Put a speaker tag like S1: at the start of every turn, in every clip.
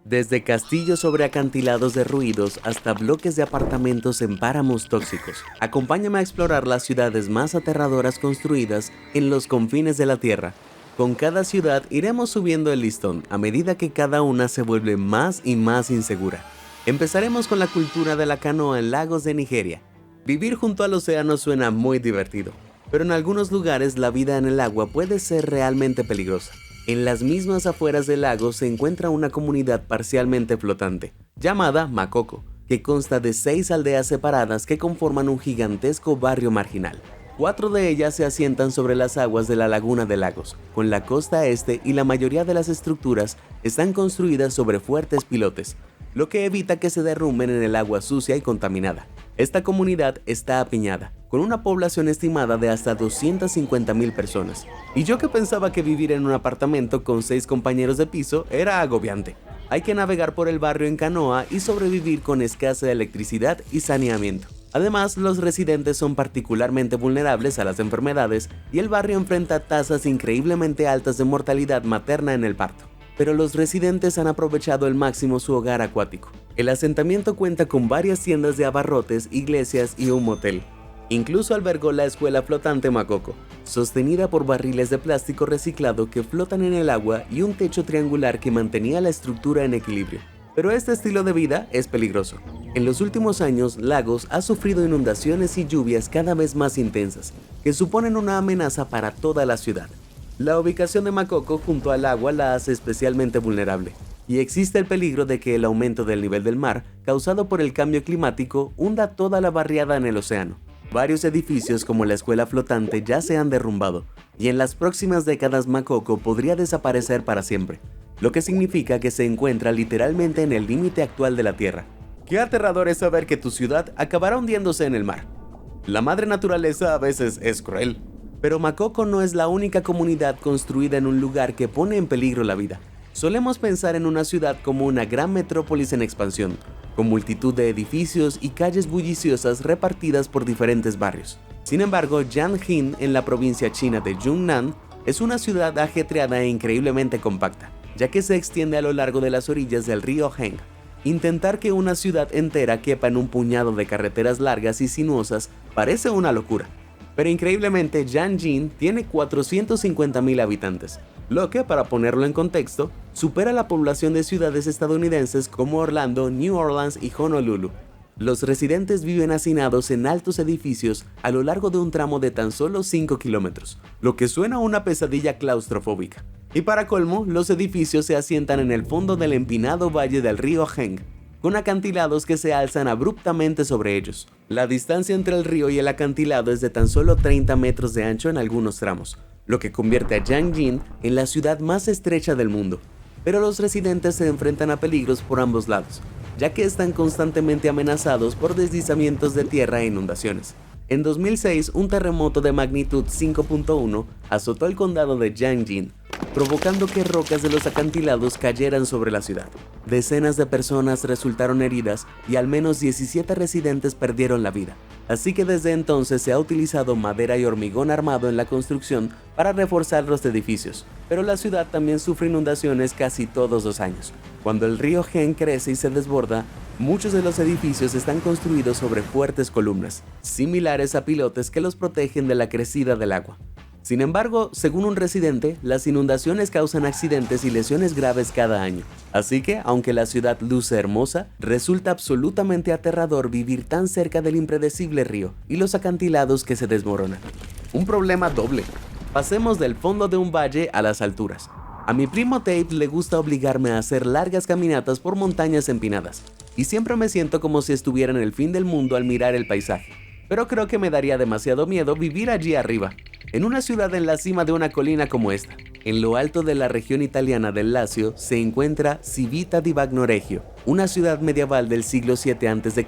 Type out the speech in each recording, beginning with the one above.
S1: Desde castillos sobre acantilados derruidos hasta bloques de apartamentos en páramos tóxicos. Acompáñame a explorar las ciudades más aterradoras construidas en los confines de la Tierra. Con cada ciudad iremos subiendo el listón a medida que cada una se vuelve más y más insegura. Empezaremos con la cultura de la canoa en lagos de Nigeria. Vivir junto al océano suena muy divertido, pero en algunos lugares la vida en el agua puede ser realmente peligrosa. En las mismas afueras del lago se encuentra una comunidad parcialmente flotante, llamada Makoko, que consta de 6 aldeas separadas que conforman un gigantesco barrio marginal. 4 de ellas se asientan sobre las aguas de la laguna de Lagos, con la costa este, y la mayoría de las estructuras están construidas sobre fuertes pilotes, lo que evita que se derrumben en el agua sucia y contaminada. Esta comunidad está apiñada, con una población estimada de hasta 250.000 personas. Y yo que pensaba que vivir en un apartamento con 6 compañeros de piso era agobiante. Hay que navegar por el barrio en canoa y sobrevivir con escasa electricidad y saneamiento. Además, los residentes son particularmente vulnerables a las enfermedades y el barrio enfrenta tasas increíblemente altas de mortalidad materna en el parto. Pero los residentes han aprovechado al máximo su hogar acuático. El asentamiento cuenta con varias tiendas de abarrotes, iglesias y un motel. Incluso albergó la escuela flotante Makoko, sostenida por barriles de plástico reciclado que flotan en el agua y un techo triangular que mantenía la estructura en equilibrio. Pero este estilo de vida es peligroso. En los últimos años, Lagos ha sufrido inundaciones y lluvias cada vez más intensas, que suponen una amenaza para toda la ciudad. La ubicación de Makoko junto al agua la hace especialmente vulnerable, y existe el peligro de que el aumento del nivel del mar, causado por el cambio climático, hunda toda la barriada en el océano. Varios edificios como la escuela flotante ya se han derrumbado, y en las próximas décadas Makoko podría desaparecer para siempre, lo que significa que se encuentra literalmente en el límite actual de la Tierra. Qué aterrador es saber que tu ciudad acabará hundiéndose en el mar. La madre naturaleza a veces es cruel. Pero Makoko no es la única comunidad construida en un lugar que pone en peligro la vida. Solemos pensar en una ciudad como una gran metrópolis en expansión, con multitud de edificios y calles bulliciosas repartidas por diferentes barrios. Sin embargo, Jiangyin, en la provincia china de Yunnan, es una ciudad ajetreada e increíblemente compacta, ya que se extiende a lo largo de las orillas del río Heng. Intentar que una ciudad entera quepa en un puñado de carreteras largas y sinuosas parece una locura. Pero increíblemente, Jiangyin tiene 450.000 habitantes, lo que, para ponerlo en contexto, supera la población de ciudades estadounidenses como Orlando, New Orleans y Honolulu. Los residentes viven hacinados en altos edificios a lo largo de un tramo de tan solo 5 kilómetros, lo que suena a una pesadilla claustrofóbica. Y para colmo, los edificios se asientan en el fondo del empinado valle del río Heng, con acantilados que se alzan abruptamente sobre ellos. La distancia entre el río y el acantilado es de tan solo 30 metros de ancho en algunos tramos, lo que convierte a Jiangyin en la ciudad más estrecha del mundo. Pero los residentes se enfrentan a peligros por ambos lados, ya que están constantemente amenazados por deslizamientos de tierra e inundaciones. En 2006, un terremoto de magnitud 5.1 azotó el condado de Jiangyin, provocando que rocas de los acantilados cayeran sobre la ciudad. Decenas de personas resultaron heridas y al menos 17 residentes perdieron la vida. Así que desde entonces se ha utilizado madera y hormigón armado en la construcción para reforzar los edificios. Pero la ciudad también sufre inundaciones casi todos los años. Cuando el río Heng crece y se desborda, muchos de los edificios están construidos sobre fuertes columnas, similares a pilotes que los protegen de la crecida del agua. Sin embargo, según un residente, las inundaciones causan accidentes y lesiones graves cada año. Así que, aunque la ciudad luce hermosa, resulta absolutamente aterrador vivir tan cerca del impredecible río y los acantilados que se desmoronan. Un problema doble. Pasemos del fondo de un valle a las alturas. A mi primo Tate le gusta obligarme a hacer largas caminatas por montañas empinadas, y siempre me siento como si estuviera en el fin del mundo al mirar el paisaje. Pero creo que me daría demasiado miedo vivir allí arriba, en una ciudad en la cima de una colina como esta. En lo alto de la región italiana del Lacio se encuentra Civita di Bagnoregio, una ciudad medieval del siglo VII a.C.,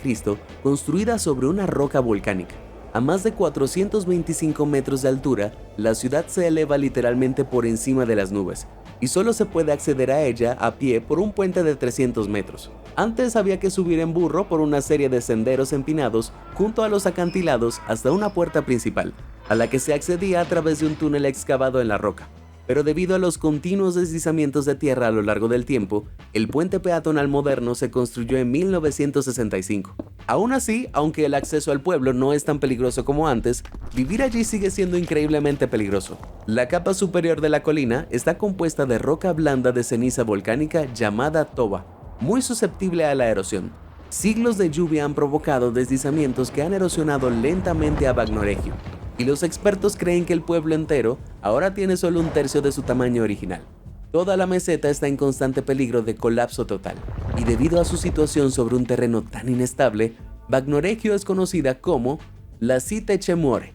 S1: construida sobre una roca volcánica. A más de 425 metros de altura, la ciudad se eleva literalmente por encima de las nubes, y solo se puede acceder a ella a pie por un puente de 300 metros. Antes había que subir en burro por una serie de senderos empinados junto a los acantilados hasta una puerta principal, a la que se accedía a través de un túnel excavado en la roca. Pero debido a los continuos deslizamientos de tierra a lo largo del tiempo, el puente peatonal moderno se construyó en 1965. Aún así, aunque el acceso al pueblo no es tan peligroso como antes, vivir allí sigue siendo increíblemente peligroso. La capa superior de la colina está compuesta de roca blanda de ceniza volcánica llamada toba, muy susceptible a la erosión. Siglos de lluvia han provocado deslizamientos que han erosionado lentamente a Bagnoregio, y los expertos creen que el pueblo entero ahora tiene solo un tercio de su tamaño original. Toda la meseta está en constante peligro de colapso total, y debido a su situación sobre un terreno tan inestable, Bagnoregio es conocida como la Cite Muore,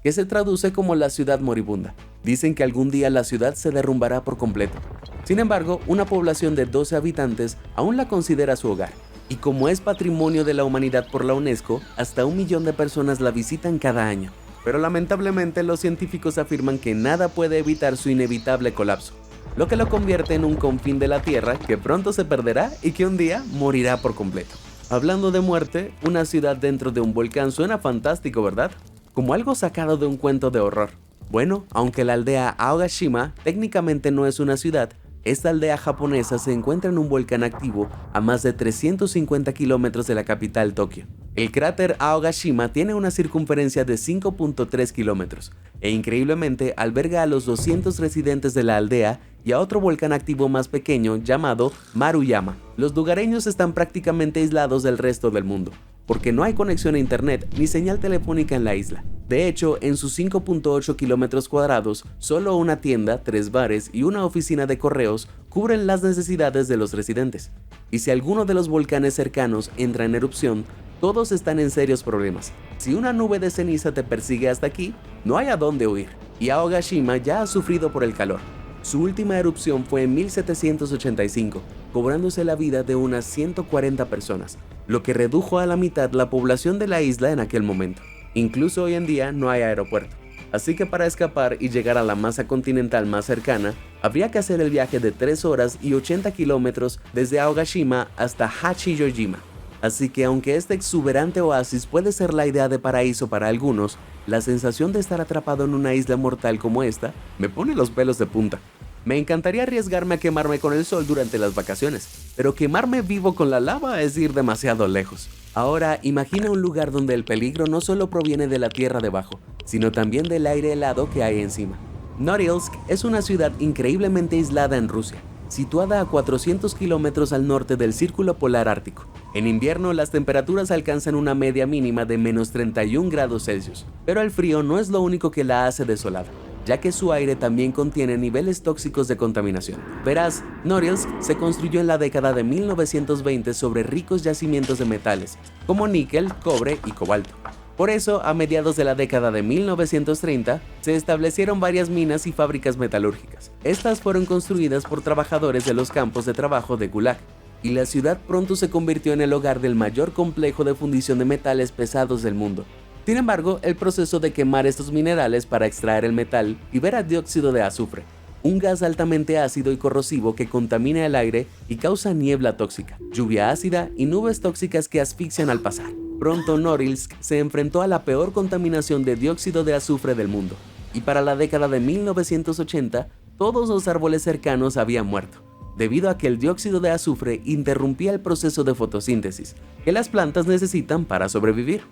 S1: que se traduce como la ciudad moribunda. Dicen que algún día la ciudad se derrumbará por completo. Sin embargo, una población de 12 habitantes aún la considera su hogar, y como es patrimonio de la humanidad por la UNESCO, hasta 1 millón de personas la visitan cada año. Pero lamentablemente los científicos afirman que nada puede evitar su inevitable colapso, lo que lo convierte en un confín de la Tierra que pronto se perderá y que un día morirá por completo. Hablando de muerte, una ciudad dentro de un volcán suena fantástico, ¿verdad? Como algo sacado de un cuento de horror. Bueno, aunque la aldea Aogashima técnicamente no es una ciudad, esta aldea japonesa se encuentra en un volcán activo a más de 350 kilómetros de la capital Tokio. El cráter Aogashima tiene una circunferencia de 5.3 kilómetros e increíblemente alberga a los 200 residentes de la aldea y a otro volcán activo más pequeño llamado Maruyama. Los lugareños están prácticamente aislados del resto del mundo, porque no hay conexión a internet ni señal telefónica en la isla. De hecho, en sus 5.8 kilómetros cuadrados, solo una tienda, 3 bares y una oficina de correos cubren las necesidades de los residentes. Y si alguno de los volcanes cercanos entra en erupción, todos están en serios problemas. Si una nube de ceniza te persigue hasta aquí, no hay a dónde huir, y Aogashima ya ha sufrido por el calor. Su última erupción fue en 1785, cobrándose la vida de unas 140 personas, lo que redujo a la mitad la población de la isla en aquel momento. Incluso hoy en día no hay aeropuerto, así que para escapar y llegar a la masa continental más cercana, habría que hacer el viaje de 3 horas y 80 kilómetros desde Aogashima hasta Hachijojima. Así que aunque este exuberante oasis puede ser la idea de paraíso para algunos, la sensación de estar atrapado en una isla mortal como esta me pone los pelos de punta. Me encantaría arriesgarme a quemarme con el sol durante las vacaciones, pero quemarme vivo con la lava es ir demasiado lejos. Ahora imagina un lugar donde el peligro no solo proviene de la tierra debajo, sino también del aire helado que hay encima. Norilsk es una ciudad increíblemente aislada en Rusia, situada a 400 kilómetros al norte del Círculo Polar Ártico. En invierno las temperaturas alcanzan una media mínima de menos 31 grados Celsius, pero el frío no es lo único que la hace desolada, ya que su aire también contiene niveles tóxicos de contaminación. Verás, Norilsk se construyó en la década de 1920 sobre ricos yacimientos de metales, como níquel, cobre y cobalto. Por eso, a mediados de la década de 1930, se establecieron varias minas y fábricas metalúrgicas. Estas fueron construidas por trabajadores de los campos de trabajo de Gulag, y la ciudad pronto se convirtió en el hogar del mayor complejo de fundición de metales pesados del mundo. Sin embargo, el proceso de quemar estos minerales para extraer el metal libera dióxido de azufre, un gas altamente ácido y corrosivo que contamina el aire y causa niebla tóxica, lluvia ácida y nubes tóxicas que asfixian al pasar. Pronto Norilsk se enfrentó a la peor contaminación de dióxido de azufre del mundo, y para la década de 1980 todos los árboles cercanos habían muerto, debido a que el dióxido de azufre interrumpía el proceso de fotosíntesis que las plantas necesitan para sobrevivir.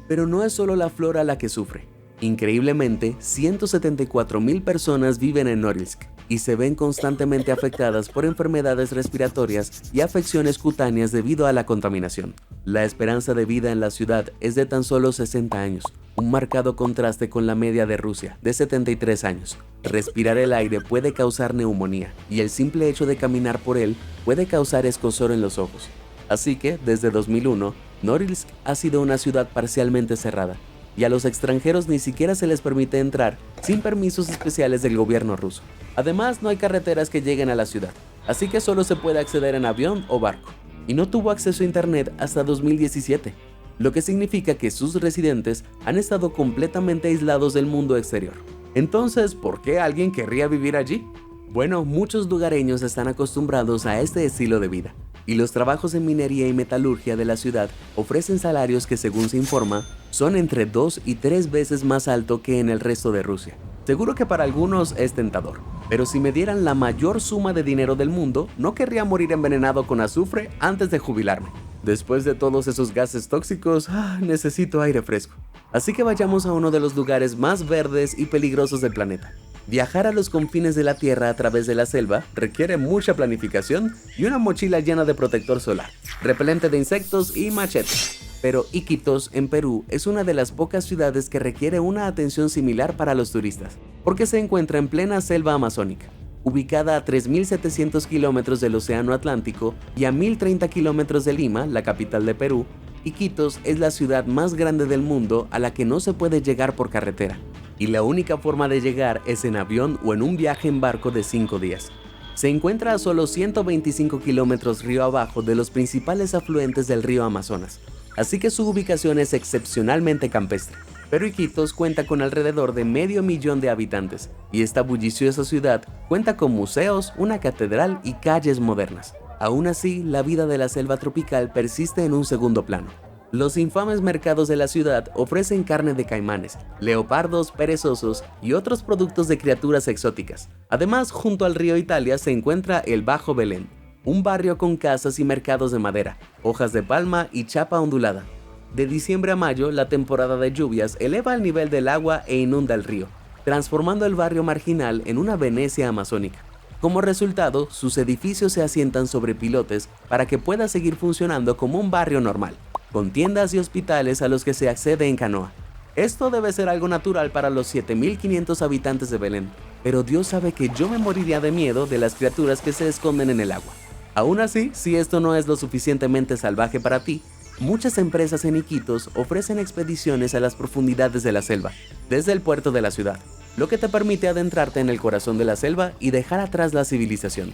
S1: Pero no es solo la flora la que sufre. Increíblemente, 174,000 personas viven en Norilsk y se ven constantemente afectadas por enfermedades respiratorias y afecciones cutáneas debido a la contaminación. La esperanza de vida en la ciudad es de tan solo 60 años, un marcado contraste con la media de Rusia, de 73 años. Respirar el aire puede causar neumonía y el simple hecho de caminar por él puede causar escozor en los ojos. Así que, desde 2001, Norilsk ha sido una ciudad parcialmente cerrada, y a los extranjeros ni siquiera se les permite entrar sin permisos especiales del gobierno ruso. Además, no hay carreteras que lleguen a la ciudad, así que solo se puede acceder en avión o barco, y no tuvo acceso a internet hasta 2017, lo que significa que sus residentes han estado completamente aislados del mundo exterior. Entonces, ¿por qué alguien querría vivir allí? Bueno, muchos lugareños están acostumbrados a este estilo de vida, y los trabajos en minería y metalurgia de la ciudad ofrecen salarios que, según se informa, son entre 2 y 3 veces más alto que en el resto de Rusia. Seguro que para algunos es tentador, Pero si me dieran la mayor suma de dinero del mundo, no querría morir envenenado con azufre antes de jubilarme. Después de todos esos gases tóxicos, necesito aire fresco. Así que vayamos a uno de los lugares más verdes y peligrosos del planeta. Viajar a los confines de la Tierra a través de la selva requiere mucha planificación y una mochila llena de protector solar, repelente de insectos y machetes. Pero Iquitos, en Perú, es una de las pocas ciudades que requiere una atención similar para los turistas, porque se encuentra en plena selva amazónica. Ubicada a 3.700 kilómetros del Océano Atlántico y a 1.030 kilómetros de Lima, la capital de Perú, Iquitos es la ciudad más grande del mundo a la que no se puede llegar por carretera, y la única forma de llegar es en avión o en un viaje en barco de 5 días. Se encuentra a solo 125 kilómetros río abajo de los principales afluentes del río Amazonas, así que su ubicación es excepcionalmente campestre. Pero Iquitos cuenta con alrededor de 500.000 de habitantes, y esta bulliciosa ciudad cuenta con museos, una catedral y calles modernas. Aún así, la vida de la selva tropical persiste en un segundo plano. Los infames mercados de la ciudad ofrecen carne de caimanes, leopardos perezosos y otros productos de criaturas exóticas. Además, junto al río Italia se encuentra el Bajo Belén, un barrio con casas y mercados de madera, hojas de palma y chapa ondulada. De diciembre a mayo, la temporada de lluvias eleva el nivel del agua e inunda el río, transformando el barrio marginal en una Venecia amazónica. Como resultado, sus edificios se asientan sobre pilotes para que pueda seguir funcionando como un barrio normal, con tiendas y hospitales a los que se accede en canoa. Esto debe ser algo natural para los 7.500 habitantes de Belén, pero Dios sabe que yo me moriría de miedo de las criaturas que se esconden en el agua. Aún así, si esto no es lo suficientemente salvaje para ti, muchas empresas en Iquitos ofrecen expediciones a las profundidades de la selva, desde el puerto de la ciudad, lo que te permite adentrarte en el corazón de la selva y dejar atrás la civilización.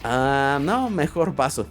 S1: No, mejor paso.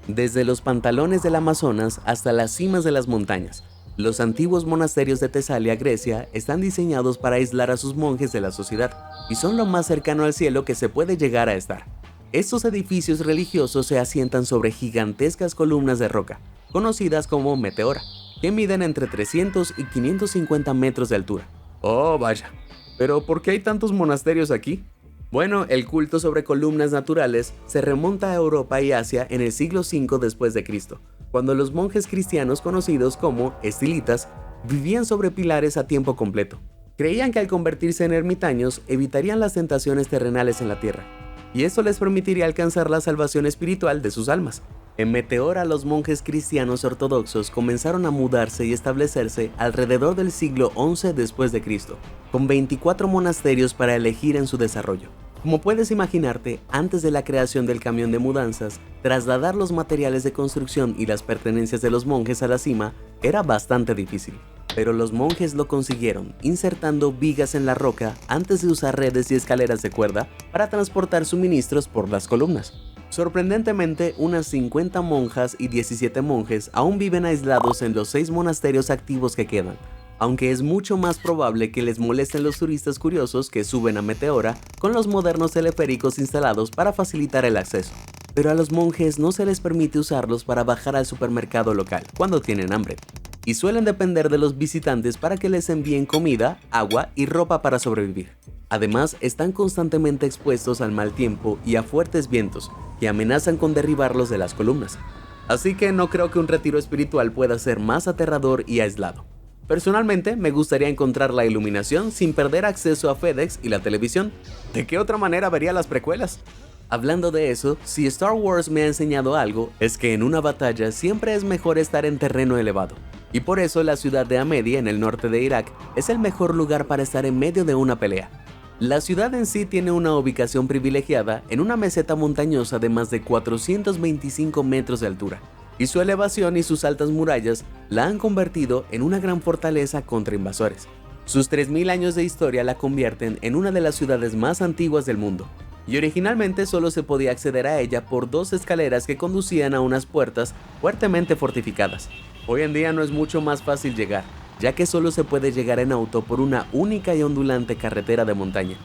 S1: Desde los pantalones del Amazonas hasta las cimas de las montañas, los antiguos monasterios de Tesalia, Grecia, están diseñados para aislar a sus monjes de la sociedad y son lo más cercano al cielo que se puede llegar a estar. Estos edificios religiosos se asientan sobre gigantescas columnas de roca, conocidas como meteora, que miden entre 300 y 550 metros de altura. Oh, vaya. ¿Pero por qué hay tantos monasterios aquí? Bueno, el culto sobre columnas naturales se remonta a Europa y Asia en el siglo V después de Cristo, cuando los monjes cristianos conocidos como estilitas vivían sobre pilares a tiempo completo. Creían que al convertirse en ermitaños evitarían las tentaciones terrenales en la tierra, y eso les permitiría alcanzar la salvación espiritual de sus almas. En Meteora, los monjes cristianos ortodoxos comenzaron a mudarse y establecerse alrededor del siglo XI después de Cristo, con 24 monasterios para elegir en su desarrollo. Como puedes imaginarte, antes de la creación del camión de mudanzas, trasladar los materiales de construcción y las pertenencias de los monjes a la cima era bastante difícil. Pero los monjes lo consiguieron, insertando vigas en la roca antes de usar redes y escaleras de cuerda para transportar suministros por las columnas. Sorprendentemente, unas 50 monjas y 17 monjes aún viven aislados en los 6 monasterios activos que quedan, aunque es mucho más probable que les molesten los turistas curiosos que suben a Meteora con los modernos teleféricos instalados para facilitar el acceso. Pero a los monjes no se les permite usarlos para bajar al supermercado local cuando tienen hambre, y suelen depender de los visitantes para que les envíen comida, agua y ropa para sobrevivir. Además, están constantemente expuestos al mal tiempo y a fuertes vientos que amenazan con derribarlos de las columnas. Así que no creo que un retiro espiritual pueda ser más aterrador y aislado. Personalmente, me gustaría encontrar la iluminación sin perder acceso a FedEx y la televisión. ¿De qué otra manera vería las precuelas? Hablando de eso, si Star Wars me ha enseñado algo, es que en una batalla siempre es mejor estar en terreno elevado. Y por eso la ciudad de Amedi, en el norte de Irak, es el mejor lugar para estar en medio de una pelea. La ciudad en sí tiene una ubicación privilegiada en una meseta montañosa de más de 425 metros de altura, y su elevación y sus altas murallas la han convertido en una gran fortaleza contra invasores. Sus 3.000 años de historia la convierten en una de las ciudades más antiguas del mundo, y originalmente solo se podía acceder a ella por 2 escaleras que conducían a unas puertas fuertemente fortificadas. Hoy en día no es mucho más fácil llegar, ya que solo se puede llegar en auto por una única y ondulante carretera de montaña.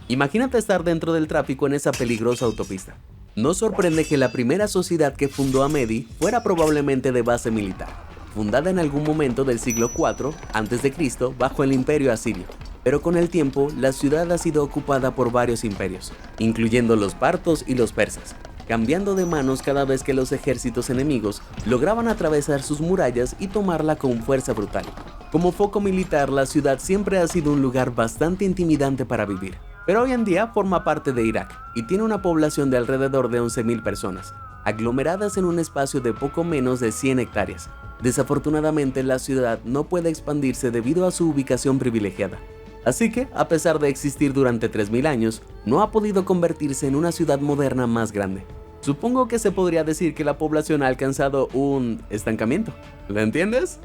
S1: Imagínate estar dentro del tráfico en esa peligrosa autopista. No sorprende que la primera sociedad que fundó Amedi fuera probablemente de base militar, fundada en algún momento del siglo IV a.C. bajo el Imperio Asirio. Pero con el tiempo, la ciudad ha sido ocupada por varios imperios, incluyendo los partos y los persas, cambiando de manos cada vez que los ejércitos enemigos lograban atravesar sus murallas y tomarla con fuerza brutal. Como foco militar, la ciudad siempre ha sido un lugar bastante intimidante para vivir, pero hoy en día forma parte de Irak y tiene una población de alrededor de 11.000 personas, aglomeradas en un espacio de poco menos de 100 hectáreas. Desafortunadamente, la ciudad no puede expandirse debido a su ubicación privilegiada. Así que, a pesar de existir durante 3.000 años, no ha podido convertirse en una ciudad moderna más grande. Supongo que se podría decir que la población ha alcanzado un estancamiento. ¿Lo entiendes?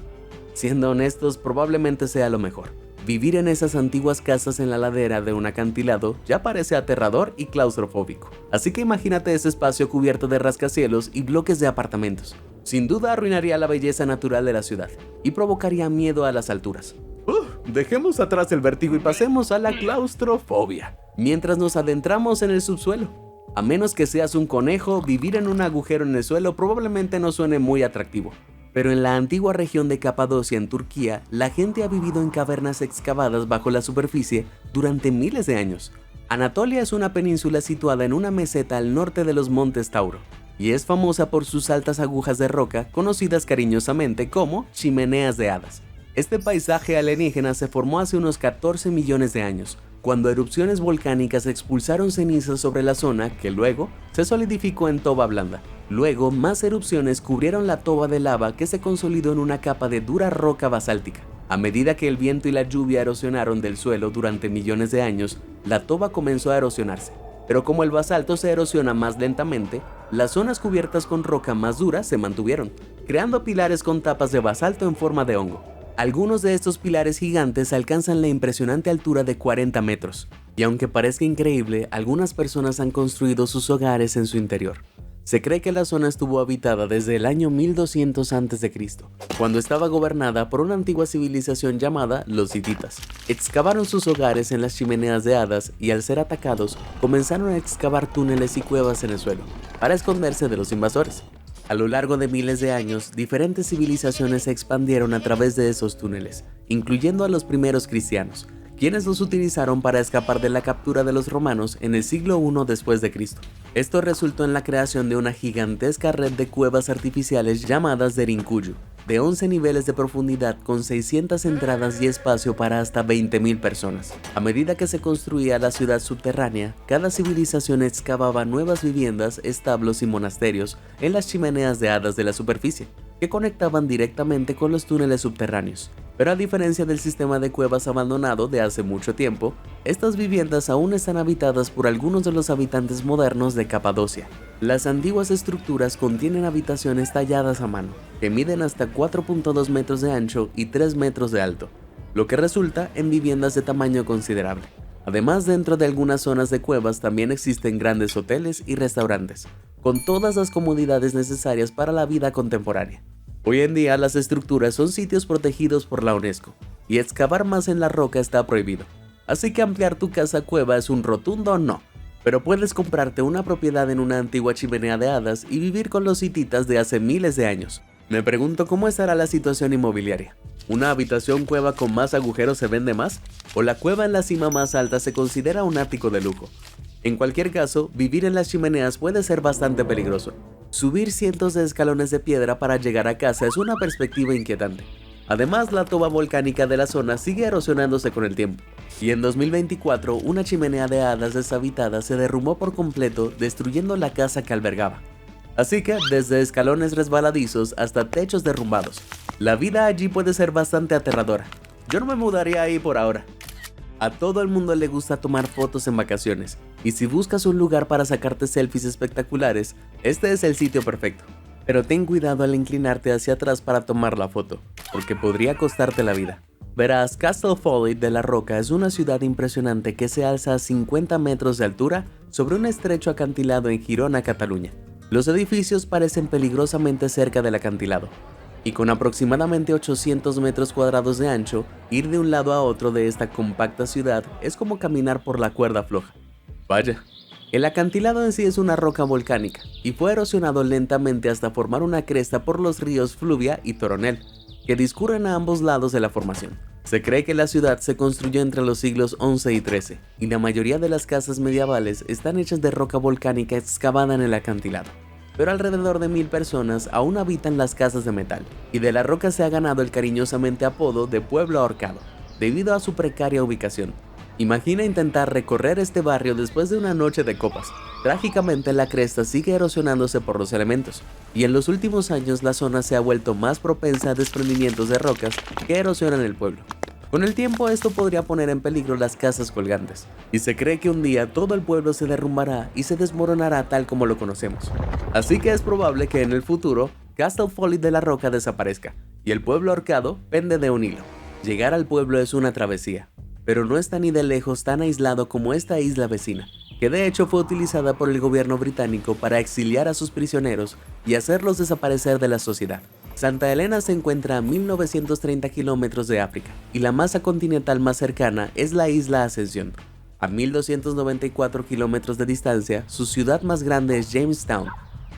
S1: Siendo honestos, probablemente sea lo mejor. Vivir en esas antiguas casas en la ladera de un acantilado ya parece aterrador y claustrofóbico. Así que imagínate ese espacio cubierto de rascacielos y bloques de apartamentos. Sin duda arruinaría la belleza natural de la ciudad y provocaría miedo a las alturas. Dejemos atrás el vértigo y pasemos a la claustrofobia, mientras nos adentramos en el subsuelo. A menos que seas un conejo, vivir en un agujero en el suelo probablemente no suene muy atractivo. Pero en la antigua región de Capadocia en Turquía, la gente ha vivido en cavernas excavadas bajo la superficie durante miles de años. Anatolia es una península situada en una meseta al norte de los montes Tauro, y es famosa por sus altas agujas de roca, conocidas cariñosamente como chimeneas de hadas. Este paisaje alienígena se formó hace unos 14 millones de años, cuando erupciones volcánicas expulsaron cenizas sobre la zona que luego se solidificó en toba blanda. Luego, más erupciones cubrieron la toba de lava que se consolidó en una capa de dura roca basáltica. A medida que el viento y la lluvia erosionaron del suelo durante millones de años, la toba comenzó a erosionarse. Pero como el basalto se erosiona más lentamente, las zonas cubiertas con roca más dura se mantuvieron, creando pilares con tapas de basalto en forma de hongo. Algunos de estos pilares gigantes alcanzan la impresionante altura de 40 metros, y aunque parezca increíble, algunas personas han construido sus hogares en su interior. Se cree que la zona estuvo habitada desde el año 1200 a.C., cuando estaba gobernada por una antigua civilización llamada los hititas. Excavaron sus hogares en las chimeneas de hadas y al ser atacados, comenzaron a excavar túneles y cuevas en el suelo, para esconderse de los invasores. A lo largo de miles de años, diferentes civilizaciones se expandieron a través de esos túneles, incluyendo a los primeros cristianos, quienes los utilizaron para escapar de la captura de los romanos en el siglo I después de Cristo. Esto resultó en la creación de una gigantesca red de cuevas artificiales llamadas Derinkuyu, de 11 niveles de profundidad con 600 entradas y espacio para hasta 20.000 personas. A medida que se construía la ciudad subterránea, cada civilización excavaba nuevas viviendas, establos y monasterios en las chimeneas de hadas de la superficie, que conectaban directamente con los túneles subterráneos. Pero a diferencia del sistema de cuevas abandonado de hace mucho tiempo, estas viviendas aún están habitadas por algunos de los habitantes modernos de Capadocia. Las antiguas estructuras contienen habitaciones talladas a mano, que miden hasta 4.2 metros de ancho y 3 metros de alto, lo que resulta en viviendas de tamaño considerable. Además, dentro de algunas zonas de cuevas también existen grandes hoteles y restaurantes, con todas las comodidades necesarias para la vida contemporánea. Hoy en día las estructuras son sitios protegidos por la UNESCO, y excavar más en la roca está prohibido. Así que ampliar tu casa cueva es un rotundo no, pero puedes comprarte una propiedad en una antigua chimenea de hadas y vivir con los hititas de hace miles de años. Me pregunto cómo estará la situación inmobiliaria. ¿Una habitación cueva con más agujeros se vende más? ¿O la cueva en la cima más alta se considera un ático de lujo? En cualquier caso, vivir en las chimeneas puede ser bastante peligroso. Subir cientos de escalones de piedra para llegar a casa es una perspectiva inquietante. Además, la toba volcánica de la zona sigue erosionándose con el tiempo, y en 2024 una chimenea de hadas deshabitada se derrumbó por completo, destruyendo la casa que albergaba. Así que, desde escalones resbaladizos hasta techos derrumbados, la vida allí puede ser bastante aterradora. Yo no me mudaría ahí por ahora. A todo el mundo le gusta tomar fotos en vacaciones, y si buscas un lugar para sacarte selfies espectaculares, este es el sitio perfecto. Pero ten cuidado al inclinarte hacia atrás para tomar la foto, porque podría costarte la vida. Verás, Castle Folly de la Roca es una ciudad impresionante que se alza a 50 metros de altura sobre un estrecho acantilado en Girona, Cataluña. Los edificios parecen peligrosamente cerca del acantilado, y con aproximadamente 800 metros cuadrados de ancho, ir de un lado a otro de esta compacta ciudad es como caminar por la cuerda floja. Vaya. El acantilado en sí es una roca volcánica, y fue erosionado lentamente hasta formar una cresta por los ríos Fluvia y Toronel, que discurren a ambos lados de la formación. Se cree que la ciudad se construyó entre los siglos XI y XIII, y la mayoría de las casas medievales están hechas de roca volcánica excavada en el acantilado. Pero alrededor de 1000 personas aún habitan las casas de metal, y de la roca se ha ganado el cariñosamente apodo de Pueblo Ahorcado, debido a su precaria ubicación. Imagina intentar recorrer este barrio después de una noche de copas. Trágicamente la cresta sigue erosionándose por los elementos, y en los últimos años la zona se ha vuelto más propensa a desprendimientos de rocas que erosionan el pueblo. Con el tiempo esto podría poner en peligro las casas colgantes, y se cree que un día todo el pueblo se derrumbará y se desmoronará tal como lo conocemos. Así que es probable que en el futuro Castle Folly de la Roca desaparezca, y el pueblo ahorcado pende de un hilo. Llegar al pueblo es una travesía, pero no está ni de lejos tan aislado como esta isla vecina, que de hecho fue utilizada por el gobierno británico para exiliar a sus prisioneros y hacerlos desaparecer de la sociedad. Santa Helena se encuentra a 1930 kilómetros de África, y la masa continental más cercana es la isla Ascensión. A 1294 kilómetros de distancia, su ciudad más grande es Jamestown,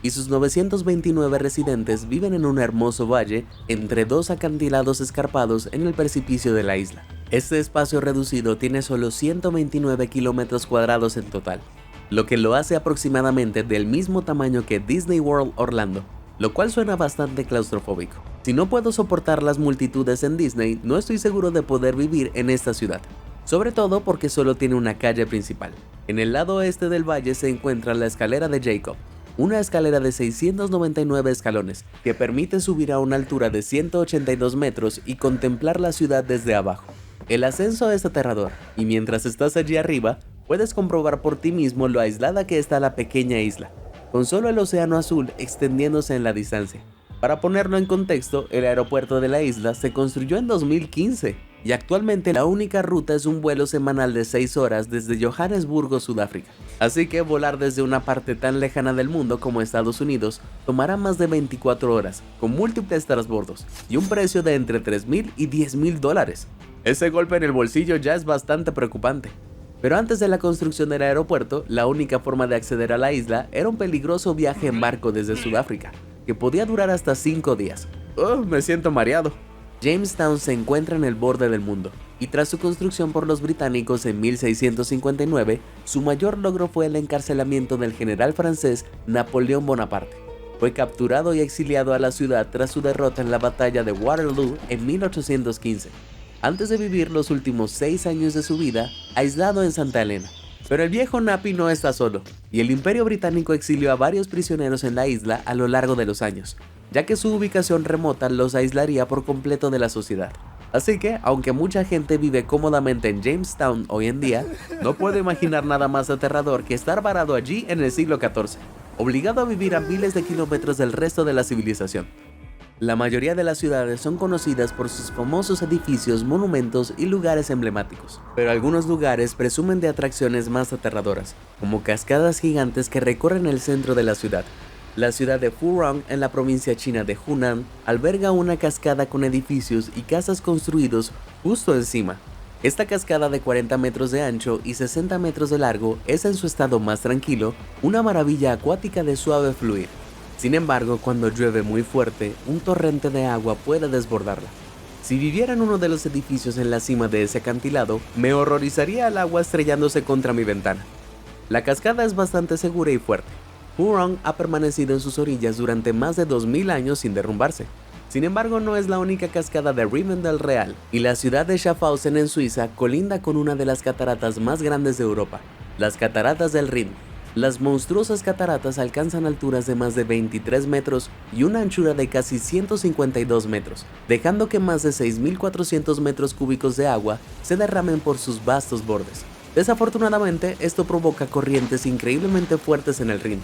S1: y sus 929 residentes viven en un hermoso valle entre dos acantilados escarpados en el precipicio de la isla. Este espacio reducido tiene solo 129 kilómetros cuadrados en total, lo que lo hace aproximadamente del mismo tamaño que Disney World Orlando, lo cual suena bastante claustrofóbico. Si no puedo soportar las multitudes en Disney, no estoy seguro de poder vivir en esta ciudad, sobre todo porque solo tiene una calle principal. En el lado oeste del valle se encuentra la escalera de Jacob, una escalera de 699 escalones que permite subir a una altura de 182 metros y contemplar la ciudad desde abajo. El ascenso es aterrador, y mientras estás allí arriba, puedes comprobar por ti mismo lo aislada que está la pequeña isla, con solo el océano azul extendiéndose en la distancia. Para ponerlo en contexto, el aeropuerto de la isla se construyó en 2015, y actualmente la única ruta es un vuelo semanal de 6 horas desde Johannesburgo, Sudáfrica. Así que volar desde una parte tan lejana del mundo como Estados Unidos tomará más de 24 horas, con múltiples transbordos, y un precio de entre $3,000 y $10,000. Ese golpe en el bolsillo ya es bastante preocupante. Pero antes de la construcción del aeropuerto, la única forma de acceder a la isla era un peligroso viaje en barco desde Sudáfrica, que podía durar hasta 5 días. Me siento mareado. Jamestown se encuentra en el borde del mundo, y tras su construcción por los británicos en 1659, su mayor logro fue el encarcelamiento del general francés Napoleón Bonaparte. Fue capturado y exiliado a la ciudad tras su derrota en la batalla de Waterloo en 1815, antes de vivir los últimos 6 años de su vida aislado en Santa Helena. Pero el viejo Napi no está solo, y el Imperio Británico exilió a varios prisioneros en la isla a lo largo de los años, ya que su ubicación remota los aislaría por completo de la sociedad. Así que, aunque mucha gente vive cómodamente en Jamestown hoy en día, no puedo imaginar nada más aterrador que estar varado allí en el siglo XIV, obligado a vivir a miles de kilómetros del resto de la civilización. La mayoría de las ciudades son conocidas por sus famosos edificios, monumentos y lugares emblemáticos, pero algunos lugares presumen de atracciones más aterradoras, como cascadas gigantes que recorren el centro de la ciudad. La ciudad de Furong, en la provincia china de Hunan, alberga una cascada con edificios y casas construidos justo encima. Esta cascada de 40 metros de ancho y 60 metros de largo es en su estado más tranquilo una maravilla acuática de suave fluir. Sin embargo, cuando llueve muy fuerte, un torrente de agua puede desbordarla. Si viviera en uno de los edificios en la cima de ese acantilado, me horrorizaría el agua estrellándose contra mi ventana. La cascada es bastante segura y fuerte. Hurong ha permanecido en sus orillas durante más de 2000 años sin derrumbarse. Sin embargo, no es la única cascada de Rivendell real, y la ciudad de Schaffhausen en Suiza colinda con una de las cataratas más grandes de Europa, las cataratas del Rin. Las monstruosas cataratas alcanzan alturas de más de 23 metros y una anchura de casi 152 metros, dejando que más de 6.400 metros cúbicos de agua se derramen por sus vastos bordes. Desafortunadamente, esto provoca corrientes increíblemente fuertes en el Rin,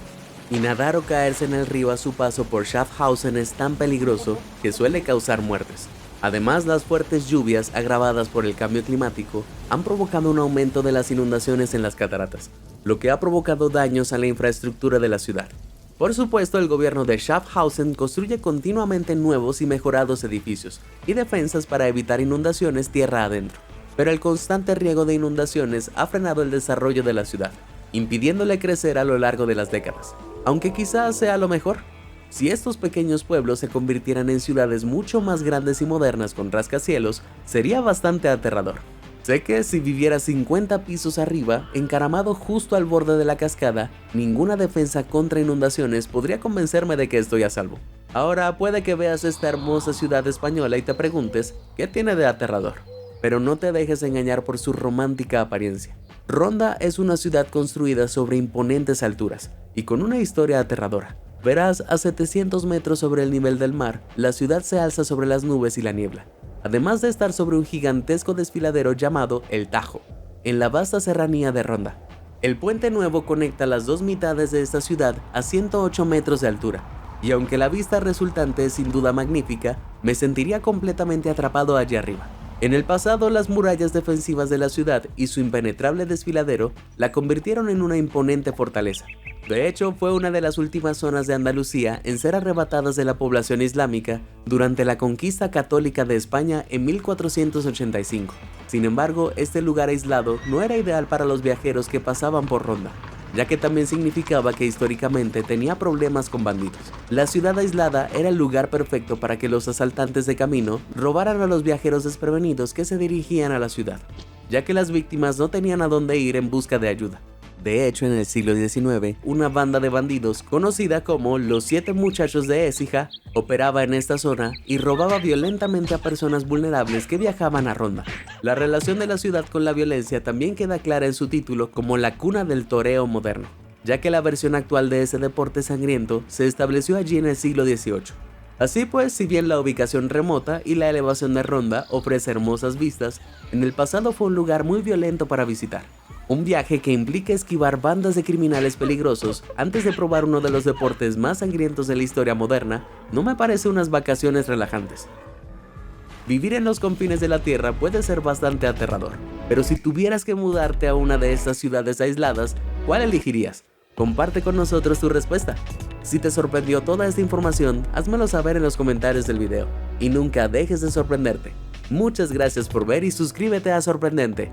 S1: y nadar o caerse en el río a su paso por Schaffhausen es tan peligroso que suele causar muertes. Además, las fuertes lluvias agravadas por el cambio climático han provocado un aumento de las inundaciones en las cataratas, lo que ha provocado daños a la infraestructura de la ciudad. Por supuesto, el gobierno de Schaffhausen construye continuamente nuevos y mejorados edificios y defensas para evitar inundaciones tierra adentro, pero el constante riego de inundaciones ha frenado el desarrollo de la ciudad, impidiéndole crecer a lo largo de las décadas, aunque quizás sea lo mejor. Si estos pequeños pueblos se convirtieran en ciudades mucho más grandes y modernas con rascacielos, sería bastante aterrador. Sé que si viviera 50 pisos arriba, encaramado justo al borde de la cascada, ninguna defensa contra inundaciones podría convencerme de que estoy a salvo. Ahora puede que veas esta hermosa ciudad española y te preguntes, ¿qué tiene de aterrador? Pero no te dejes engañar por su romántica apariencia. Ronda es una ciudad construida sobre imponentes alturas y con una historia aterradora. Verás, a 700 metros sobre el nivel del mar, la ciudad se alza sobre las nubes y la niebla, además de estar sobre un gigantesco desfiladero llamado El Tajo, en la vasta serranía de Ronda. El puente nuevo conecta las dos mitades de esta ciudad a 108 metros de altura, y aunque la vista resultante es sin duda magnífica, me sentiría completamente atrapado allí arriba. En el pasado, las murallas defensivas de la ciudad y su impenetrable desfiladero la convirtieron en una imponente fortaleza. De hecho, fue una de las últimas zonas de Andalucía en ser arrebatadas de la población islámica durante la conquista católica de España en 1485. Sin embargo, este lugar aislado no era ideal para los viajeros que pasaban por Ronda, ya que también significaba que históricamente tenía problemas con bandidos. La ciudad aislada era el lugar perfecto para que los asaltantes de camino robaran a los viajeros desprevenidos que se dirigían a la ciudad, ya que las víctimas no tenían a dónde ir en busca de ayuda. De hecho, en el siglo XIX, una banda de bandidos, conocida como los 7 muchachos de Écija, operaba en esta zona y robaba violentamente a personas vulnerables que viajaban a Ronda. La relación de la ciudad con la violencia también queda clara en su título como la cuna del toreo moderno, ya que la versión actual de ese deporte sangriento se estableció allí en el siglo XVIII. Así pues, si bien la ubicación remota y la elevación de Ronda ofrece hermosas vistas, en el pasado fue un lugar muy violento para visitar. Un viaje que implica esquivar bandas de criminales peligrosos antes de probar uno de los deportes más sangrientos de la historia moderna no me parece unas vacaciones relajantes. Vivir en los confines de la Tierra puede ser bastante aterrador, pero si tuvieras que mudarte a una de estas ciudades aisladas, ¿cuál elegirías? Comparte con nosotros tu respuesta. Si te sorprendió toda esta información, házmelo saber en los comentarios del video. Y nunca dejes de sorprenderte. Muchas gracias por ver y suscríbete a Sorprendente.